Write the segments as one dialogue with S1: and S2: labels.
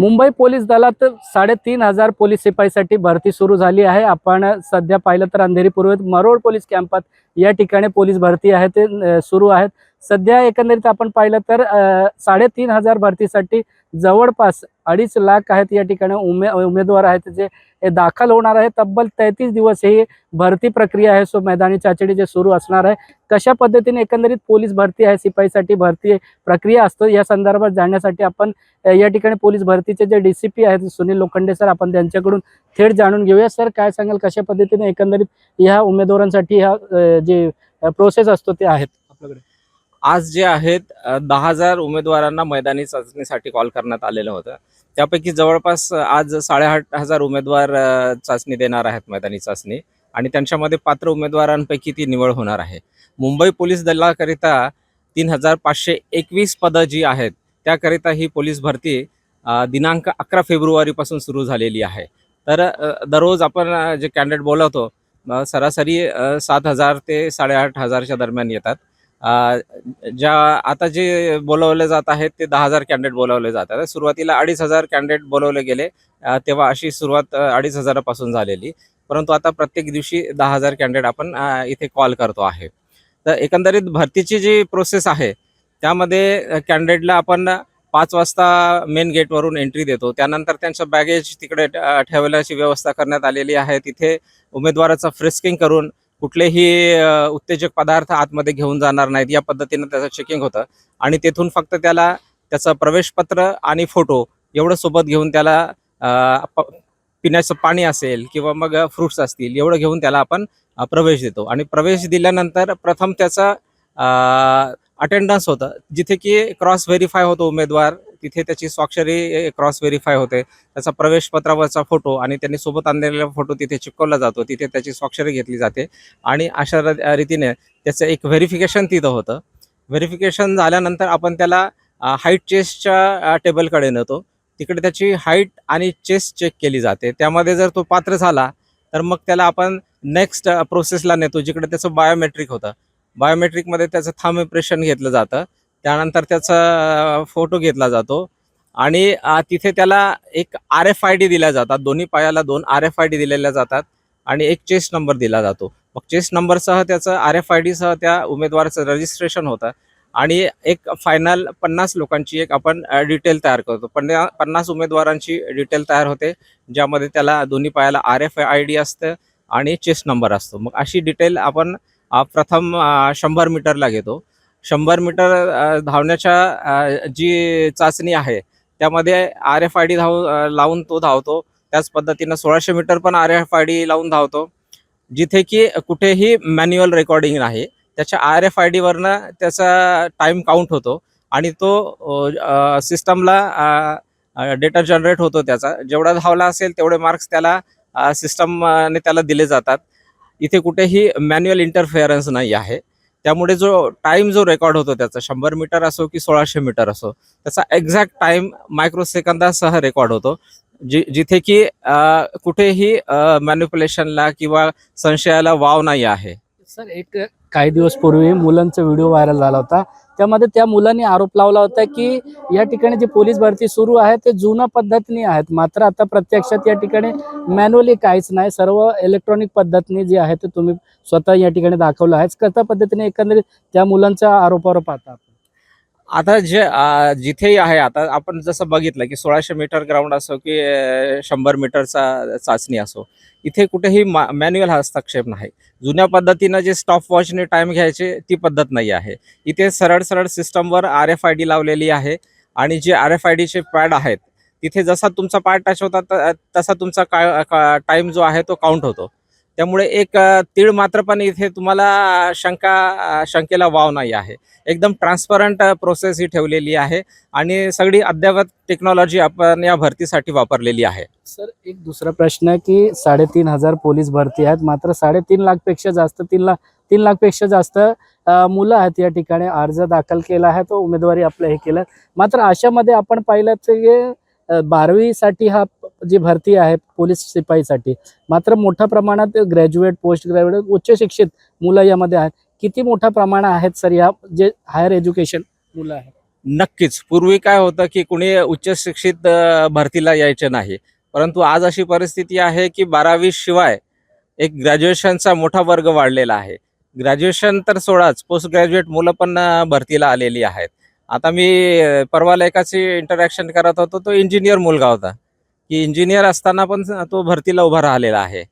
S1: Mumbai police दलात 3,500 police शिपाईसाठी भरती सुरू झाली आहे। आपण सध्या पाहिलं तर अंधेरी पूर्वेत मरोड पोलीस कॅम्पात या ठिकाणी पोलीस भरती आहे ते सुरू आहेत। सध्या एकंदरीत आपण पाहिलं तर 3,500 भरतीसाठी जवळपास 2.5 लाख आहेत या ठिकाणी उमेदवार आहेत जे दाखल होणार आहे। तब्बल 33 दिवस ही भरती प्रक्रिया आहे। सो मैदानी चाचणी जे सुरू असणार आहे, कशा पद्धतीने एकंदरीत पोलीस भरती आहे, शिपाईसाठी भरती प्रक्रिया असतो या संदर्भात जाणण्यासाठी आपण या ठिकाणी पोलीस भरतीचे जे डीसीपी आहेत सुनील लोखंडे सर, आपण त्यांच्याकडून थेट जाणून घेऊया। सर, काय सांगाल, कशा पद्धतीने एकंदरीत ह्या उमेदवारांसाठी ह्या जे प्रोसेस असतो ते आहेत आपल्याकडे?
S2: आज जे आहेत 10,000 उमेदवारांना मैदानी चाचणीसाठी कॉल करण्यात आलेलं होतं। त्यापैकी जवळपास आज 8,500 उमेदवार चाचणी देणार आहेत, मैदानी चाचणी, आणि त्यांच्यामध्ये पात्र उमेदवारांपैकी ती निवड होणार आहे। मुंबई पोलीस दलाकरिता 3,521 पदं जी आहेत त्याकरिता ही पोलीस भरती दिनांक 11 फेब्रुवारीपासून सुरू झालेली आहे। तर दररोज आपण जे कॅन्डिडेट बोलवतो सरासरी 7,000 ते 8,500च्या दरम्यान येतात। ज्या आता जे बोलवले जात आहेत ते 10,000 कॅन्डिडेट बोलवले जातात। सुरुवातीला 2,500 कॅन्डिडेट बोलवले गेले, तेव्हा अशी सुरुवात 2,500 पासून झालेली, परंतु आता प्रत्येक दिवशी 10,000 कॅन्डिडेट आपण इथे कॉल करतो आहे। तर एकंदरीत भरतीची जी प्रोसेस आहे त्यामध्ये कॅन्डिडेटला आपण 5 वाजता मेन गेटवरून एंट्री देतो। त्यानंतर त्यांचं बॅगेज तिकडे ठेवण्याची व्यवस्था करण्यात आलेली आहे। तिथे उमेदवाराचं फ्रिस्किंग करून कुठलेही उत्तेजक पदार्थ आतमध्ये घेऊन जाणार नाहीत या पद्धतीनं त्याचं चेकिंग होतं, आणि तेथून फक्त त्याला त्याचं प्रवेशपत्र आणि फोटो एवढं सोबत घेऊन त्याला पिण्याचं पाणी असेल किंवा मग फ्रुट्स असतील एवढं घेऊन त्याला आपण प्रवेश देतो। आणि प्रवेश दिल्यानंतर प्रथम त्याचा अटेंडन्स होतं, जिथे की क्रॉस व्हेरीफाय होतो उमेदवार, तिथे त्याची स्वाक्षरी क्रॉस व्हेरीफाय होते, त्याचा प्रवेशपत्रावरचा फोटो आणि त्यांनी सोबत आणलेला फोटो तिथे चिपकवला जातो, तिथे त्याची स्वाक्षरी घेतली जाते, आणि अशा रीतीने त्याचं एक व्हेरिफिकेशन तिथं होतं। व्हेरिफिकेशन झाल्यानंतर आपण त्याला हाईट चेस्टच्या टेबलकडे नेतो, तिकडे त्याची हाईट आणि चेस्ट चेक केली जाते। त्यामध्ये जर तो पात्र झाला तर मग त्याला आपण नेक्स्ट प्रोसेसला नेतो, जिकडे त्याचं बायोमेट्रिक होतं। बायोमेट्रिकमध्ये त्याचं थंब इम्प्रेशन घेतलं जातं, त्यानंतर त्याचा फोटो घेतला जातो, आणि तिथे त्याला एक RFID दिल्या जातात, दोन्ही पायाला 2 RFID दिलेल्या जातात, आणि एक चेस्ट नंबर दिला जातो। मग चेस्ट नंबरसह त्याचं RFID सह त्या उमेदवाराचं रजिस्ट्रेशन होतं, आणि एक फायनल 50 लोकांची एक आपण डिटेल तयार करतो। 50 उमेदवारांची डिटेल तयार होते, ज्यामध्ये त्याला दोन्ही पायाला RFID असतं आणि चेस्ट नंबर असतो। मग अशी डिटेल आपण प्रथम 100 मीटरला घेतो। 100 मीटर धावण्याच्या जी चाचणी आहे त्यामध्ये RFID लावून तो धावतो। त्याच पद्धतीनं 1600 मीटर पण RFID लावून धावतो, जिथे की कुठेही मॅन्युअल रेकॉर्डिंग नाही, त्याच्या RFID वरनं त्याचा टाइम काउंट होतो, आणि तो सिस्टमला डेटा जनरेट होतो। त्याचा जेवढा धावला असेल तेवढे मार्क्स त्याला सिस्टमने त्याला दिले जातात। इथे कुठेही मॅन्युअल इंटरफेअरन्स नाही आहे, त्यामुळे जो टाइम जो रेकॉर्ड होतो त्याचा 100 मीटर असो की 1600 मीटर असो, त्याचा एक्झॅक्ट टाइम मायक्रोसेकंदासह रेकॉर्ड होतो, जिथे की कुठेही मॅनिप्युलेशनला किंवा संशयाला वाव नाही आहे।
S1: सर, एक काही दिवस पूर्वी मुलांचा व्हिडिओ व्हायरल झाला होता, त्यामध्ये त्या मुलांनी आरोप लावला होता की या ठिकाणी जी पोलीस भरती सुरू आहे ते जुन्या पद्धतीने आहेत, मात्र आता प्रत्यक्षात या ठिकाणी मॅन्युअली काहीच नाही, सर्व इलेक्ट्रॉनिक पद्धतीने जे आहे ते तुम्ही स्वतः या ठिकाणी दाखवलं आहे। कशा पद्धतीने एकंदरीत त्या मुलांच्या आरोपावर पाहता?
S2: आता जिथेही आहे, आता आपण जसं बघितलं की 1600 मीटर ग्राउंड असो की 100 मीटरचा चाचणी असो, इथे कुठेही मॅन्युअल हस्तक्षेप नाही। जुन्या पद्धतीनं जे स्टॉप वॉचने टाइम घ्यायचे ती पद्धत नाही आहे। इथे सरळ सरळ सिस्टमवर RFID लावलेली आहे, आणि जे RFIDचे पॅड आहेत तिथे जसा तुमचा पाय टच होता तसा तुमचा टाइम जो आहे तो काउंट होतो। त्यामुळे एक तीळ मात्र पण इथे तुम्हाला शंकेला वाव नाही आहे। एकदम ट्रान्सपरंट प्रोसेस ही ठेवलेली आहे, आणि सगळी अद्ययावत टेक्नॉलॉजी आपण या भरतीसाठी वापरलेली आहे।
S1: सर, एक दुसरा प्रश्न की 3,500 पोलीस भरती आहेत, मात्र 3.5 लाखपेक्षा जास्त 3 लाखपेक्षा जास्त मुलं आहेत या ठिकाणी अर्ज दाखल केला आहे, तो उमेदवारी आपलं हे केलं। मात्र अशामध्ये आपण पाहिलं की 12वीसाठी हा जी भरती आहे पोलीस शिपाईसाठी, मात्र मोठ्या प्रमाणात ग्रॅज्युएट, पोस्ट ग्रॅज्युएट, उच्च शिक्षित मुलं यामध्ये आहेत। किती मोठ्या प्रमाणात आहेत सर या जे हायर एज्युकेशन मुलं आहेत?
S2: नक्कीच पूर्वी काय होतं की कुणी उच्च शिक्षित भरतीला यायचे नाही, परंतु आज अशी परिस्थिती आहे की 12वी शिवाय एक ग्रॅज्युएशनचा मोठा वर्ग वाढलेला आहे. ग्रॅज्युएशन तर सोडाच, पोस्ट ग्रॅज्युएट मुलं पण भरतीला आलेली आहेत. आता मी परवा एकाची इंटरॅक्शन करत होतो, तो इंजिनियर मुलगा होता, की इंजिनियर असताना पण तो भरतीला उभा राहिलेला आहे.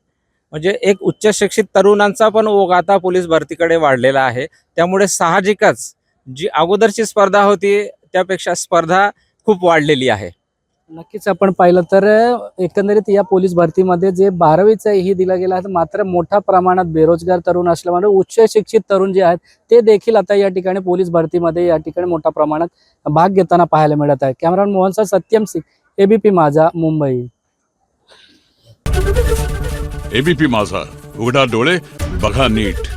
S2: म्हणजे एक उच्च शिक्षित तरुणांचा पण ओघ आता पोलीस भरतीकडे वाढलेला आहे. त्यामुळे साहजिकच जी अगोदरची स्पर्धा होती त्यापेक्षा स्पर्धा खूप वाढलेली आहे.
S1: नक्कीच आपण पाहिलं तर एकंदरीत या पोलीस भरतीमध्ये जे 12वीचाही दिला गेला आहे, मात्र मोठ्या प्रमाणात बेरोजगार तरुण असल्यामुळे उच्च शिक्षित तरुण जे आहेत ते देखील आता या ठिकाणी पोलीस भरतीमध्ये या ठिकाणी मोठ्या प्रमाणात भाग घेताना पाहायला मिळत आहे. कॅमेरामॅन मोहनसह सत्यम सिंग, एबीपी माझा, मुंबई.
S3: एबीपी माझा, उघडा डोळे बघा नीट.